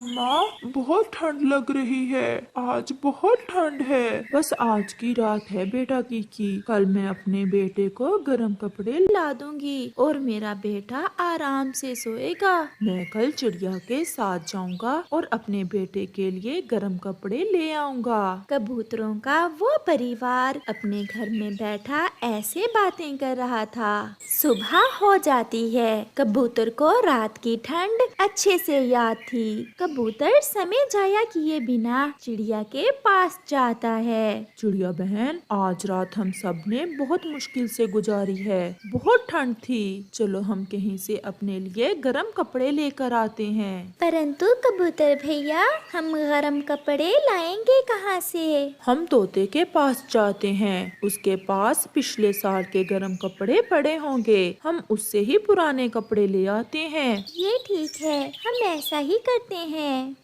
माँ, बहुत ठंड लग रही है। आज बहुत ठंड है। बस आज की रात है बेटा की कल मैं अपने बेटे को गर्म कपड़े ला दूंगी और मेरा बेटा आराम से सोएगा। मैं कल चिड़िया के साथ जाऊंगा और अपने बेटे के लिए गर्म कपड़े ले आऊंगा। कबूतरों का वो परिवार अपने घर में बैठा ऐसे बातें कर रहा था। सुबह हो जाती है। कबूतर को रात की ठंड अच्छे से याद थी। कबूतर समय जाया किए बिना चिड़िया के पास जाता है। चिड़िया बहन, आज रात हम सब ने बहुत मुश्किल से गुजारी है। बहुत ठंड थी। चलो हम कहीं से अपने लिए गर्म कपड़े लेकर आते हैं। परंतु कबूतर भैया, हम गरम कपड़े लाएंगे कहाँ से? हम तोते के पास जाते हैं। उसके पास पिछले साल के गर्म कपड़े पड़े होंगे। हम उससे ही पुराने कपड़े ले आते हैं। ये ठीक है, हम ऐसा ही करते हैं।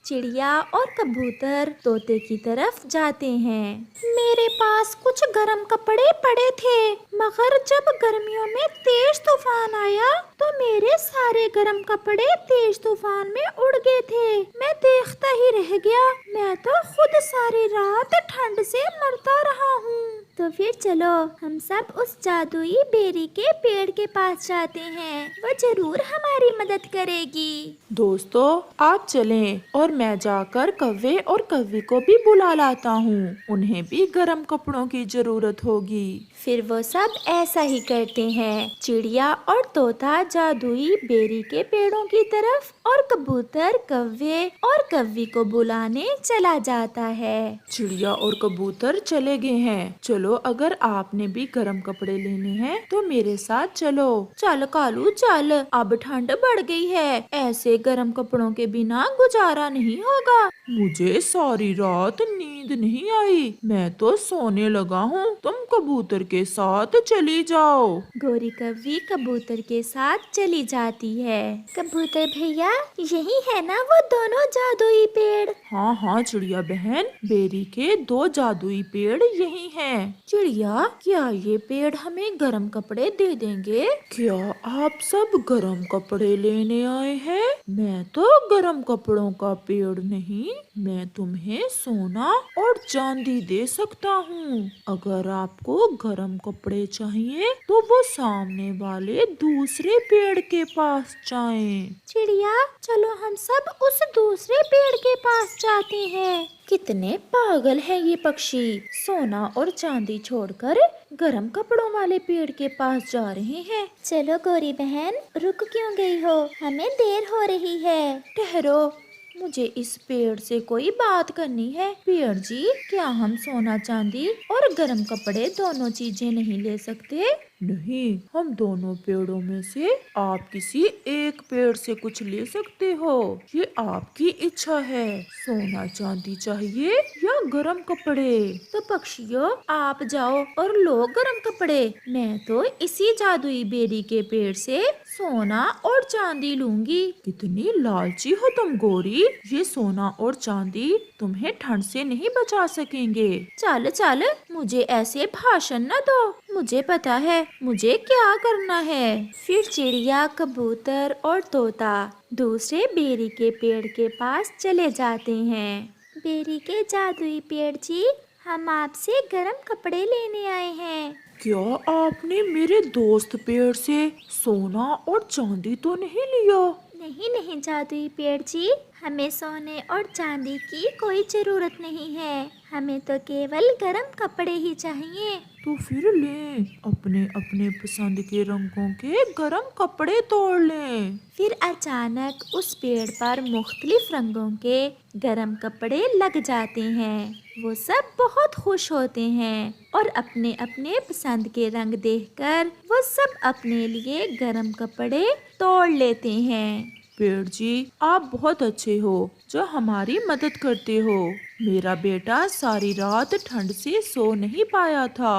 चिड़िया और कबूतर तोते की तरफ जाते हैं। मेरे पास कुछ गर्म कपड़े पड़े थे, मगर जब गर्मियों में तेज तूफान आया तो मेरे सारे गर्म कपड़े तेज तूफान में उड़ गए थे। मैं देखता ही रह गया। मैं तो खुद सारी रात ठंड से मरता रहा हूँ। तो फिर चलो हम सब उस जादुई बेरी के पेड़ के पास जाते हैं। वो जरूर हमारी मदद करेगी। दोस्तों, आप चलें और मैं जाकर कव्वे और कव्वी को भी बुला लाता हूँ। उन्हें भी गर्म कपड़ों की जरूरत होगी। फिर वो सब ऐसा ही करते हैं। चिड़िया और तोता जादुई बेरी के पेड़ों की तरफ और कबूतर कव्वे और कव्वी को बुलाने चला जाता है। चिड़िया और कबूतर चले गए हैं। चलो, अगर आपने भी गर्म कपड़े लेने हैं तो मेरे साथ चलो। चल कालू चल, अब ठंड बढ़ गई है। ऐसे गर्म कपड़ों के बिना गुजारा नहीं होगा। मुझे सारी रात नींद नहीं आई। मैं तो सोने लगा हूँ। तुम कबूतर के साथ चली जाओ। गोरी कव्वी कबूतर के साथ चली जाती है। कबूतर भैया, यही है ना वो दोनों जादुई पेड़? हाँ हाँ चिड़िया बहन, बेरी के 2 जादुई पेड़ यही हैं। चिड़िया, क्या ये पेड़ हमें गर्म कपड़े दे देंगे? क्या आप सब गर्म कपड़े लेने आए हैं? मैं तो गर्म कपड़ों का पेड़ नहीं, मैं तुम्हें सोना और चांदी दे सकता हूँ। अगर आपको गर्म कपड़े चाहिए तो वो सामने वाले दूसरे पेड़ के पास जाएं। चिड़िया, चलो हम सब उस दूसरे पेड़ के पास जाते हैं। कितने पागल हैं ये पक्षी, सोना और चांदी छोड़कर गर्म कपड़ों वाले पेड़ के पास जा रहे हैं। चलो गोरी बहन, रुक क्यों गई हो? हमें देर हो रही है। ठहरो, मुझे इस पेड़ से कोई बात करनी है। पेड़ जी, क्या हम सोना चांदी और गर्म कपड़े दोनों चीजें नहीं ले सकते? नहीं, हम दोनों पेड़ों में से आप किसी एक पेड़ से कुछ ले सकते हो। ये आपकी इच्छा है। सोना चांदी चाहिए या गर्म कपड़े? तो पक्षियों, आप जाओ और लो गर्म कपड़े। मैं तो इसी जादुई बेरी के पेड़ से सोना और चांदी लूंगी। कितनी लालची हो तुम गोरी। ये सोना और चांदी तुम्हें ठंड से नहीं बचा सकेंगे। चल चल, मुझे ऐसे भाषण न दो। मुझे पता है मुझे क्या करना है। फिर चिड़िया, कबूतर और तोता दूसरे बेरी के पेड़ के पास चले जाते हैं। बेरी के जादुई पेड़ जी, हम आपसे गर्म कपड़े लेने आए हैं। क्या आपने मेरे दोस्त पेड़ से सोना और चांदी तो नहीं लिया? नहीं नहीं जादुई पेड़ जी, हमें सोने और चांदी की कोई जरूरत नहीं है। हमें तो केवल गर्म कपड़े ही चाहिए। तो फिर लें, अपने अपने पसंद के रंगों के गर्म कपड़े तोड़ लें। फिर अचानक उस पेड़ पर मुख्तलिफ रंगों के गर्म कपड़े लग जाते हैं। वो सब बहुत खुश होते हैं और अपने अपने पसंद के रंग देखकर वो सब अपने लिए गर्म कपड़े तोड़ लेते हैं। पेड़ जी, आप बहुत अच्छे हो जो हमारी मदद करते हो। मेरा बेटा सारी रात ठंड से सो नहीं पाया था।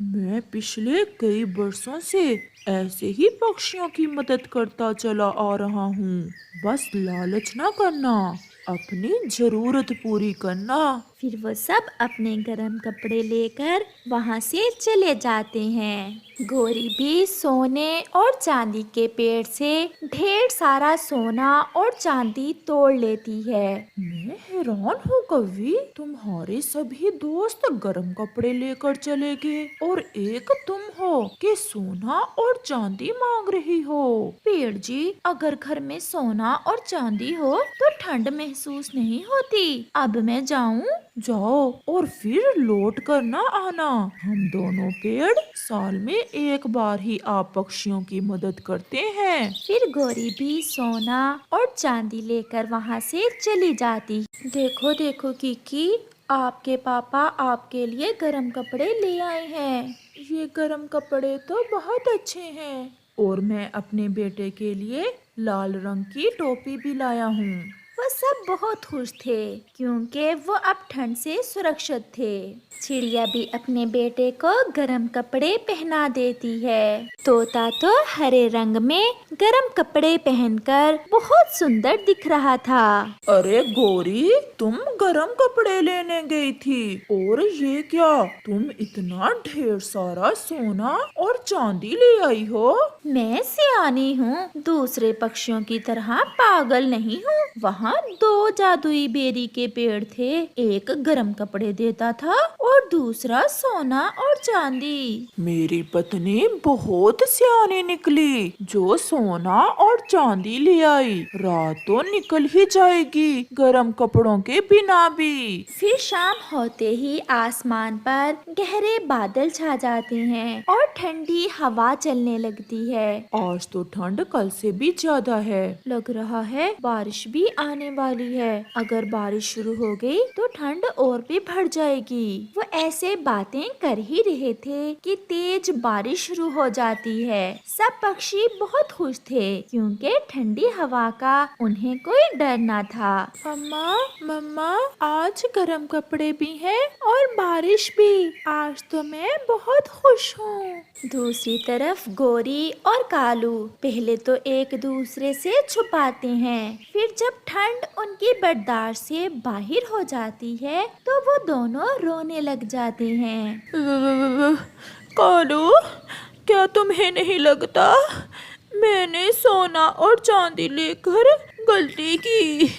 मैं पिछले कई बरसों से ऐसे ही पक्षियों की मदद करता चला आ रहा हूँ। बस लालच ना करना, अपनी जरूरत पूरी करना। फिर वो सब अपने गर्म कपड़े लेकर वहाँ से चले जाते हैं। गौरी भी सोने और चांदी के पेड़ से ढेर सारा सोना और चांदी तोड़ लेती है। मैं हैरान हूँ कवि, तुम्हारे सभी दोस्त गर्म कपड़े लेकर चले गए और एक तुम हो कि सोना और चांदी मांग रही हो। पेड़ जी, अगर घर में सोना और चांदी हो तो ठंड महसूस नहीं होती। अब मैं जाऊं? जाओ और फिर लौट कर ना आना। हम दोनों पेड़ साल में एक बार ही आप पक्षियों की मदद करते हैं। फिर गौरी भी सोना और चांदी लेकर वहाँ से चली जाती। देखो देखो किकी, आपके पापा आपके लिए गर्म कपड़े ले आए हैं। ये गर्म कपड़े तो बहुत अच्छे हैं और मैं अपने बेटे के लिए लाल रंग की टोपी भी लाया हूँ। वो सब बहुत खुश थे क्योंकि वो अब ठंड से सुरक्षित थे। चिड़िया भी अपने बेटे को गर्म कपड़े पहना देती है। तोता तो हरे रंग में गर्म कपड़े पहनकर बहुत सुंदर दिख रहा था। अरे गौरी, तुम गर्म कपड़े लेने गई थी और ये क्या, तुम इतना ढेर सारा सोना और चांदी ले आई हो? मैं सियानी हूँ, दूसरे पक्षियों की तरह पागल नहीं हूँ। वहाँ 2 जादुई बेरी के पेड़ थे, एक गर्म कपड़े देता था और दूसरा सोना और चांदी। मेरी पत्नी बहुत सियानी निकली जो सोना और चांदी ले आई। रात तो निकल ही जाएगी गर्म कपड़ों के बिना भी। फिर शाम होते ही आसमान पर गहरे बादल छा जाते हैं और ठंडी हवा चलने लगती है। आज तो ठंड कल से भी ज्यादा है। लग रहा है बारिश भी आने वाली है। अगर बारिश शुरू हो गई तो ठंड और भी बढ़ जाएगी। वो ऐसे बातें कर ही रहे थे कि तेज बारिश शुरू हो जाती है। सब पक्षी बहुत खुश थे क्योंकि ठंडी हवा का उन्हें कोई डर न था। मम्मा मम्मा, आज गर्म कपड़े भी हैं और बारिश भी। आज तो मैं बहुत खुश हूँ। दूसरी तरफ गौरी और कालू पहले तो एक दूसरे से छुपाते हैं, फिर जब ठंड उनकी बर्दाश्त से बाहर हो जाती है तो वो दोनों रोने लग जाते हैं। कालू, क्या तुम्हें नहीं लगता मैंने सोना और चांदी लेकर गलती की?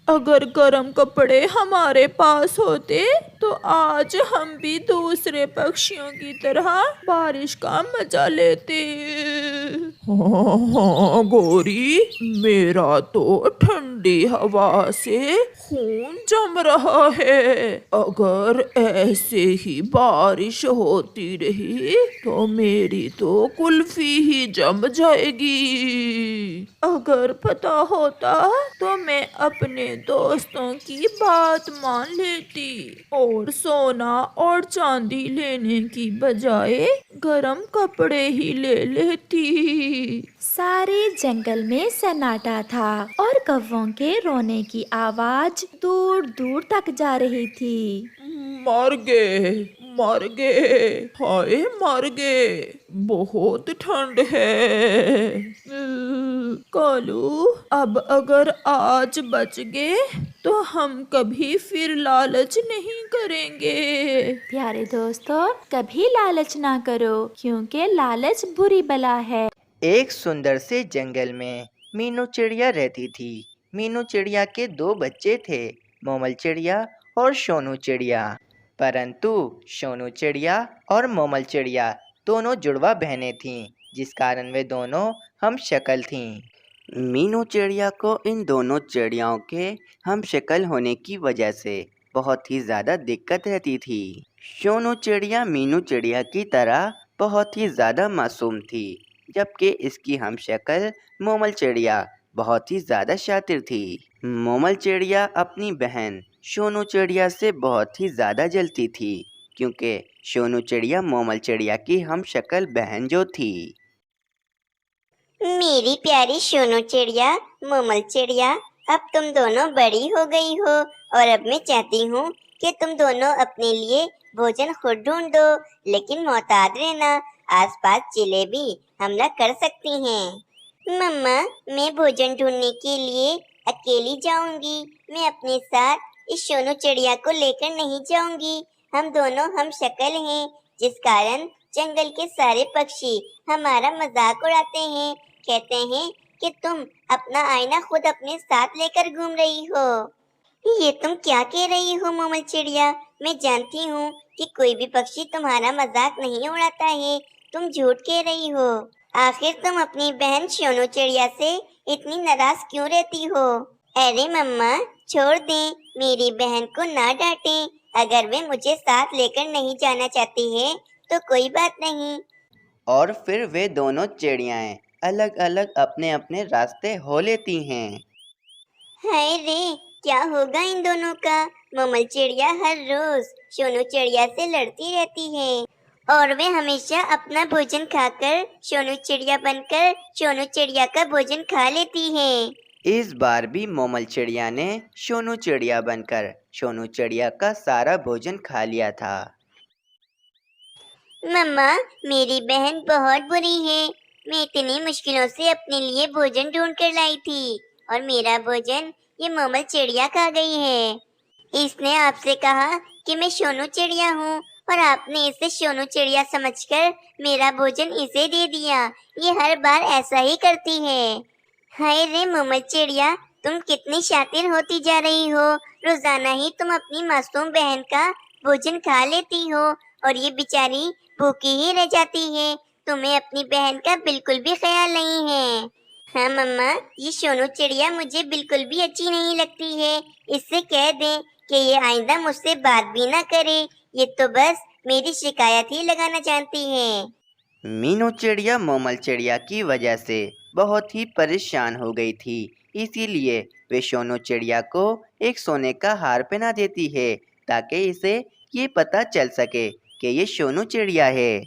अगर गर्म कपड़े हमारे पास होते तो आज हम भी दूसरे पक्षियों की तरह बारिश का मजा लेते। हाँ गौरी, मेरा तो ठंडी हवा से खून जम रहा है। अगर ऐसे ही बारिश होती रही तो मेरी तो कुल्फी ही जम जाएगी। अगर पता होता तो मैं अपने दोस्तों की बात मान लेती और सोना और चांदी लेने की बजाय गरम कपड़े ही ले लेती। सारे जंगल में सन्नाटा था और कौवों के रोने की आवाज दूर दूर तक जा रही थी। मर गए, मर गए, हाय मर गए, बहुत ठंड है। कालू, अब अगर आज बच गए तो हम कभी फिर लालच नहीं करेंगे। प्यारे दोस्तों, कभी लालच ना करो क्योंकि लालच बुरी बला है। एक सुंदर से जंगल में मीनू चिड़िया रहती थी। मीनू चिड़िया के 2 बच्चे थे, मोमल चिड़िया और सोनू चिड़िया। परंतु सोनू चिड़िया और मोमल चिड़िया दोनों जुड़वा बहनें थीं, जिस कारण वे दोनों हम शक्ल थीं। मीनू चिड़िया को इन दोनों चिड़ियाओं के हम शक्ल होने की वजह से बहुत ही ज़्यादा दिक्कत रहती थी। सोनू चिड़िया मीनू चिड़िया की तरह बहुत ही ज़्यादा मासूम थी, जबकि इसकी हम शक्ल मोमल चिड़िया बहुत ही ज़्यादा शातिर थी। मोमल चिड़िया अपनी बहन सोनू चिड़िया से बहुत ही ज़्यादा जलती थी, क्योंकि सोनू चिड़िया मोमल चिड़िया की हम शक्ल बहन जो थी। मेरी प्यारी सोनू चिड़िया, मोमल चिड़िया, अब तुम दोनों बड़ी हो गई हो और अब मैं चाहती हूँ कि तुम दोनों अपने लिए भोजन खुद ढूंढ दो, लेकिन मोहतात रहना, आसपास चीलें भी हमला कर सकती हैं। मम्मा, मैं भोजन ढूंढने के लिए अकेली जाऊंगी। मैं अपने साथ इस सोनू चिड़िया को लेकर नहीं जाऊंगी। हम दोनों हम शक्ल हैं, जिस कारण जंगल के सारे पक्षी हमारा मजाक उड़ाते हैं। कहते हैं कि तुम अपना आईना खुद अपने साथ लेकर घूम रही हो। ये तुम क्या कह रही हो मोमल चिड़िया? मैं जानती हूँ कि कोई भी पक्षी तुम्हारा मजाक नहीं उड़ाता है। तुम झूठ कह रही हो। आखिर तुम अपनी बहन सोनू चिड़िया से इतनी नाराज क्यों रहती हो? अरे मम्मा, छोड़ दें, मेरी बहन को ना डांटें। अगर वे मुझे साथ लेकर नहीं जाना चाहती है तो कोई बात नहीं। और फिर वे दोनों चिड़ियाएं अलग अलग अपने अपने रास्ते हो लेती हैं। हाय रे, क्या होगा इन दोनों का? मोमल चिड़िया हर रोज सोनू चिड़िया से लड़ती रहती है और वे हमेशा अपना भोजन खाकर सोनू चिड़िया बनकर सोनू चिड़िया का भोजन खा लेती है। इस बार भी मोमल चिड़िया ने सोनू चिड़िया बनकर सोनू चिड़िया का सारा भोजन खा लिया था। मम्मा, मेरी बहन बहुत बुरी है। मैं इतनी मुश्किलों से अपने लिए भोजन ढूंढ कर लाई थी और मेरा भोजन ये मोमल चिड़िया खा गई है। इसने आपसे कहा कि मैं सोनू चिड़िया हूँ और आपने इसे सोनू चिड़िया समझकर मेरा भोजन इसे दे दिया। ये हर बार ऐसा ही करती है। हाय रे मोमल चिड़िया, तुम कितनी शातिर होती जा रही हो। रोजाना ही तुम अपनी मासूम बहन का भोजन खा लेती हो और ये बेचारी भूखी ही रह जाती है। तुम्हें अपनी बहन का बिल्कुल भी ख्याल नहीं है। हाँ मम्मा, ये सोनू चिड़िया मुझे बिल्कुल भी अच्छी नहीं लगती है। इससे कह दें कि ये आइंदा मुझसे बात भी ना करे। ये तो बस मेरी शिकायत ही लगाना चाहती है। मीनू चिड़िया मोमल चिड़िया की वजह से बहुत ही परेशान हो गई थी। इसीलिए वे सोनू चिड़िया को एक सोने का हार पहना देती है ताकि इसे ये पता चल सके कि ये सोनू चिड़िया है।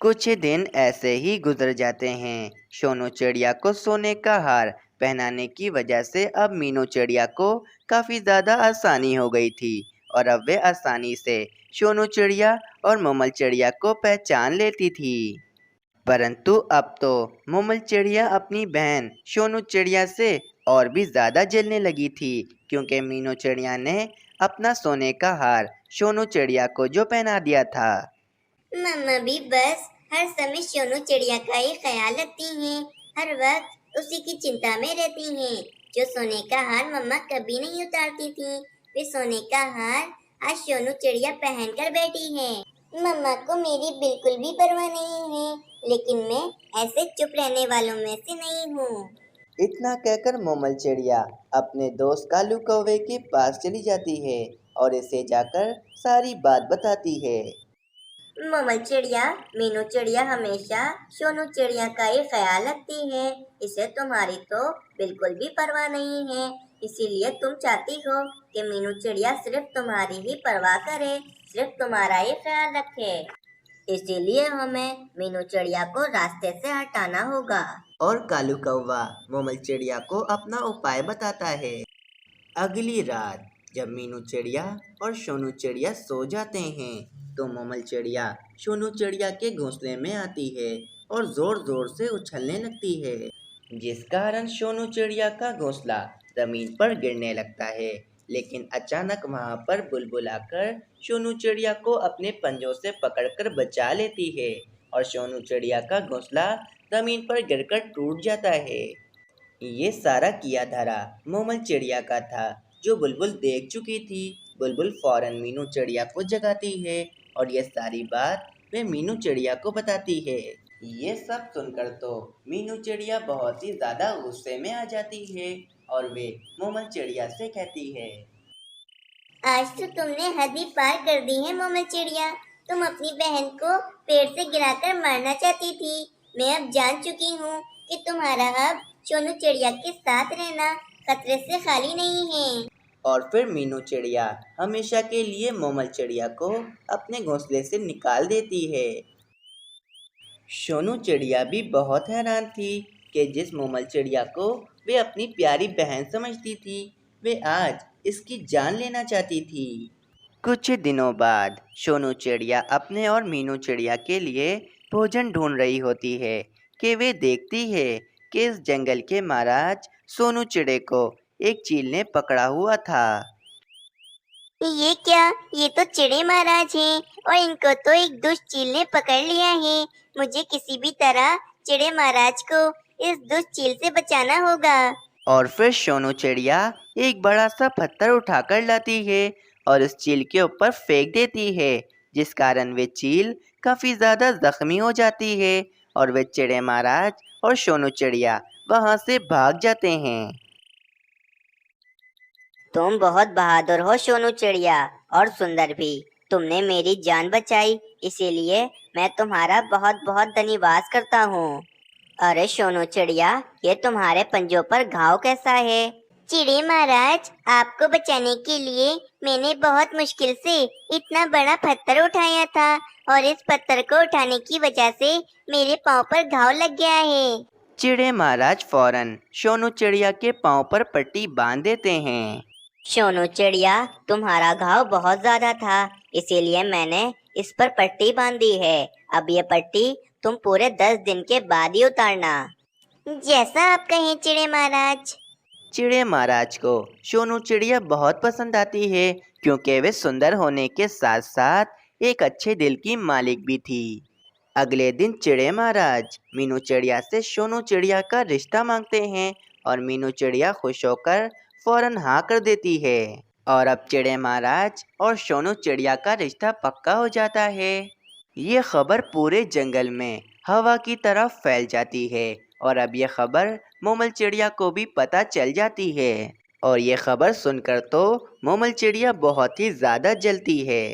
कुछ दिन ऐसे ही गुजर जाते हैं। सोनू चिड़िया को सोने का हार पहनाने की वजह से अब मीनू चिड़िया को काफ़ी ज़्यादा आसानी हो गई थी और अब वे आसानी से सोनू चिड़िया और मोमल चिड़िया को पहचान लेती थी। परंतु अब तो मोमल चिड़िया अपनी बहन सोनू चिड़िया से और भी ज़्यादा जलने लगी थी, क्योंकि मीनू चिड़िया ने अपना सोने का हार सोनू चिड़िया को जो पहना दिया था। मम्मा भी बस हर समय सोनू चिड़िया का ही ख्याल रखती हैं। हर वक्त उसी की चिंता में रहती हैं। जो सोने का हार मम्मा कभी नहीं उतारती थी, वे सोने का हार आज सोनू चिड़िया पहनकर बैठी है। मम्मा को मेरी बिल्कुल भी परवाह नहीं है, लेकिन मैं ऐसे चुप रहने वालों में से नहीं हूँ। इतना कहकर मोमल चिड़िया अपने दोस्त कालू कौवे के पास चली जाती है और इसे जाकर सारी बात बताती है। मोमल चिड़िया, मीनू चिड़िया हमेशा सोनू चिड़िया का ही ख्याल रखती है। इसे तुम्हारी तो बिल्कुल भी परवाह नहीं है। इसीलिए तुम चाहती हो कि मीनू चिड़िया सिर्फ तुम्हारी ही परवाह करे, सिर्फ तुम्हारा ही ख्याल रखे। इसीलिए हमें मीनू चिड़िया को रास्ते से हटाना होगा। और कालू कौवा मोमल चिड़िया को अपना उपाय बताता है। अगली रात जब मीनू चिड़िया और सोनू चिड़िया सो जाते हैं तो मोमल चिड़िया सोनू चिड़िया के घोंसले में आती है और जोर जोर से उछलने लगती है, जिस कारण सोनू चिड़िया का घोंसला जमीन पर गिरने लगता है। लेकिन अचानक वहां पर बुलबुल आकर सोनू चिड़िया को अपने पंजों से पकड़कर बचा लेती है और सोनू चिड़िया का घोंसला जमीन पर गिरकर टूट जाता है। ये सारा किया धरा मोमल चिड़िया का था, जो बुलबुल देख चुकी थी। बुलबुल फौरन मीनू चिड़िया को जगाती है और ये सारी बात वे मीनू चिड़िया को बताती है। ये सब सुनकर तो मीनू चिड़िया बहुत ही ज़्यादा गुस्से में आ जाती है और वे मोमल चिड़िया से कहती है, आज तो तुमने हद ही पार कर दी है मोमल चिड़िया। तुम अपनी बहन को पेड़ से गिराकर मारना चाहती थी। मैं अब जान चुकी हूँ कि तुम्हारा अब सोनू चिड़िया के साथ रहना खतरे से खाली नहीं है। और फिर मीनू चिड़िया हमेशा के लिए मोमल चिड़िया को अपने घोंसले से निकाल देती है। सोनू चिड़िया भी बहुत हैरान थी कि जिस मोमल चिड़िया को वे अपनी प्यारी बहन समझती थी, वे आज इसकी जान लेना चाहती थी। कुछ दिनों बाद सोनू चिड़िया अपने और मीनू चिड़िया के लिए भोजन ढूंढ रही होती है कि वे देखती है कि इस जंगल के महाराज सोनू चिड़े को एक चील ने पकड़ा हुआ था। ये क्या? ये तो चिड़े महाराज हैं और इनको तो एक दुष्ट चील ने पकड़ लिया है। मुझे किसी भी तरह चिड़े महाराज को इस दुष्ट चील से बचाना होगा। और फिर सोनू चिड़िया एक बड़ा सा पत्थर उठाकर लाती है और उस चील के ऊपर फेंक देती है, जिस कारण वे चील काफी ज्यादा जख्मी हो जाती है और वे चिड़े महाराज और सोनू चिड़िया वहां से भाग जाते हैं। तुम बहुत बहादुर हो सोनू चिड़िया, और सुंदर भी। तुमने मेरी जान बचाई, इसीलिए मैं तुम्हारा बहुत बहुत धन्यवाद करता हूँ। अरे सोनू चिड़िया, ये तुम्हारे पंजों पर घाव कैसा है? चिड़े महाराज, आपको बचाने के लिए मैंने बहुत मुश्किल से इतना बड़ा पत्थर उठाया था और इस पत्थर को उठाने की वजह से मेरे पाँव पर घाव लग गया है। चिड़े महाराज फौरन सोनू चिड़िया के पाँव पर पट्टी बांध देते हैं। सोनू चिड़िया, तुम्हारा घाव बहुत ज्यादा था, इसीलिए मैंने इस पर पट्टी बांधी है। अब ये पट्टी तुम पूरे 10 दिन के बाद ही उतारना। जैसा आप कहें चिड़े महाराज। चिड़े महाराज को सोनू चिड़िया बहुत पसंद आती है, क्योंकि वे सुंदर होने के साथ साथ एक अच्छे दिल की मालिक भी थी। अगले दिन चिड़े महाराज मीनू चिड़िया से सोनू चिड़िया का रिश्ता मांगते हैं और मीनू चिड़िया खुश होकर फौरन हाँ कर देती है और अब चिड़े महाराज और सोनू चिड़िया का रिश्ता पक्का हो जाता है। ये खबर पूरे जंगल में हवा की तरह फैल जाती है और अब ये खबर मोमल चिड़िया को भी पता चल जाती है और ये खबर सुनकर तो मोमल चिड़िया बहुत ही ज्यादा जलती है।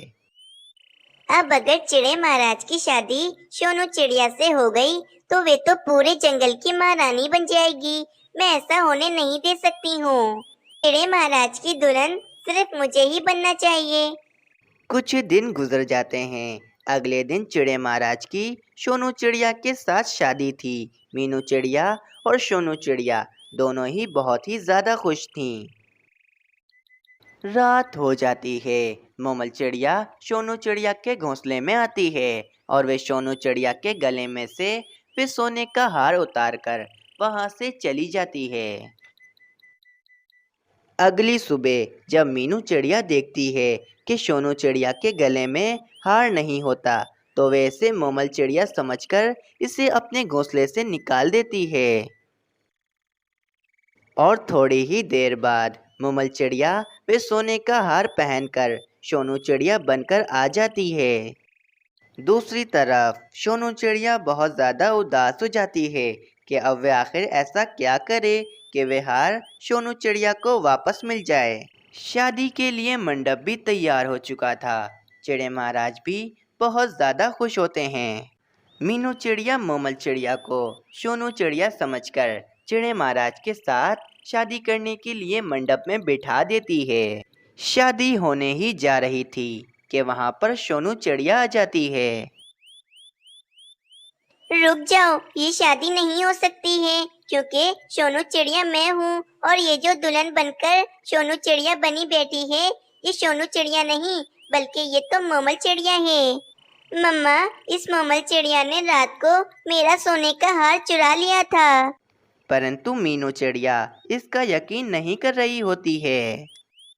अब अगर चिड़े महाराज की शादी सोनू चिड़िया से हो गई तो वे तो पूरे जंगल की महारानी बन जाएगी। मैं ऐसा होने नहीं दे सकती हूँ। चिड़े महाराज की दुल्हन सिर्फ मुझे ही बनना चाहिए। कुछ दिन गुजर जाते हैं। अगले दिन चिड़े महाराज की सोनू चिड़िया के साथ शादी थी। मीनू चिड़िया और सोनू चिड़िया दोनों ही बहुत ही ज्यादा खुश थीं। रात हो जाती है। मोमल चिड़िया सोनू चिड़िया के घोंसले में आती है और वे सोनू चिड़िया के गले में से वे सोने का हार उतारकर वहां से चली जाती है। अगली सुबह जब मीनू चिड़िया देखती है कि सोनू चिड़िया के गले में हार नहीं होता, तो वे इसे मोमल चिड़िया समझकर इसे अपने घोंसले से निकाल देती है। और थोड़ी ही देर बाद मोमल चिड़िया वे सोने का हार पहनकर सोनू चिड़िया बनकर आ जाती है। दूसरी तरफ सोनू चिड़िया बहुत ज़्यादा उदास हो जाती है कि अब वे आखिर ऐसा क्या करे कि वे हार सोनू चिड़िया को वापस मिल जाए। शादी के लिए मंडप भी तैयार हो चुका था। चिड़े महाराज भी बहुत ज़्यादा खुश होते हैं। मीनू चिड़िया मोमल चिड़िया को सोनू चिड़िया समझकर चिड़े महाराज के साथ शादी करने के लिए मंडप में बिठा देती है। शादी होने ही जा रही थी कि वहाँ पर सोनू चिड़िया आ जाती है। रुक जाओ, ये शादी नहीं हो सकती है, क्योंकि सोनू चिड़िया मैं हूँ और ये जो दुल्हन बनकर सोनू चिड़िया बनी बैठी है, ये सोनू चिड़िया नहीं बल्कि ये तो मोमल चिड़िया है। मम्मा, इस मोमल चिड़िया ने रात को मेरा सोने का हार चुरा लिया था। परंतु मीनू चिड़िया इसका यकीन नहीं कर रही होती है।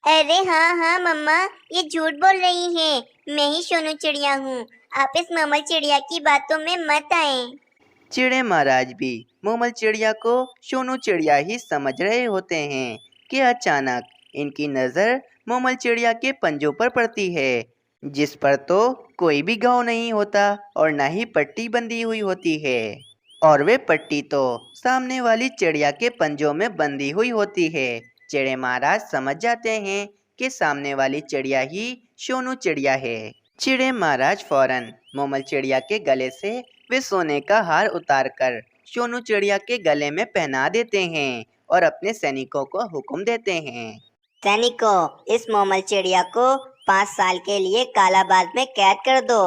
अरे हाँ हाँ मम्मा, ये झूठ बोल रही है, मैं ही सोनू चिड़िया हूँ। आप इस मोमल चिड़िया की बातों में मत आए। चिड़े महाराज भी मोमल चिड़िया को सोनू चिड़िया ही समझ रहे होते हैं कि अचानक इनकी नज़र मोमल चिड़िया के पंजों पर पड़ती है, जिस पर तो कोई भी घाव नहीं होता और ना ही पट्टी बंधी हुई होती है। और वे पट्टी तो सामने वाली चिड़िया के पंजों में बंधी हुई होती है। चिड़े महाराज समझ जाते हैं कि सामने वाली चिड़िया ही सोनू चिड़िया है। चिड़े महाराज फौरन मोमल चिड़िया के गले से वे सोने का हार उतारकर सोनू चिड़िया के गले में पहना देते हैं और अपने सैनिकों को हुक्म देते हैं। सैनिकों, इस मोमल चिड़िया को 5 साल के लिए कालाबाद में कैद कर दो।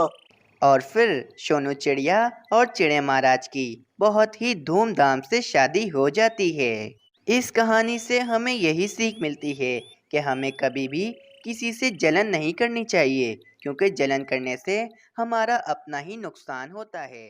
और फिर सोनू चिड़िया और चिड़े महाराज की बहुत ही धूमधाम से शादी हो जाती है। इस कहानी से हमें यही सीख मिलती है कि हमें कभी भी किसी से जलन नहीं करनी चाहिए, क्योंकि जलन करने से हमारा अपना ही नुकसान होता है।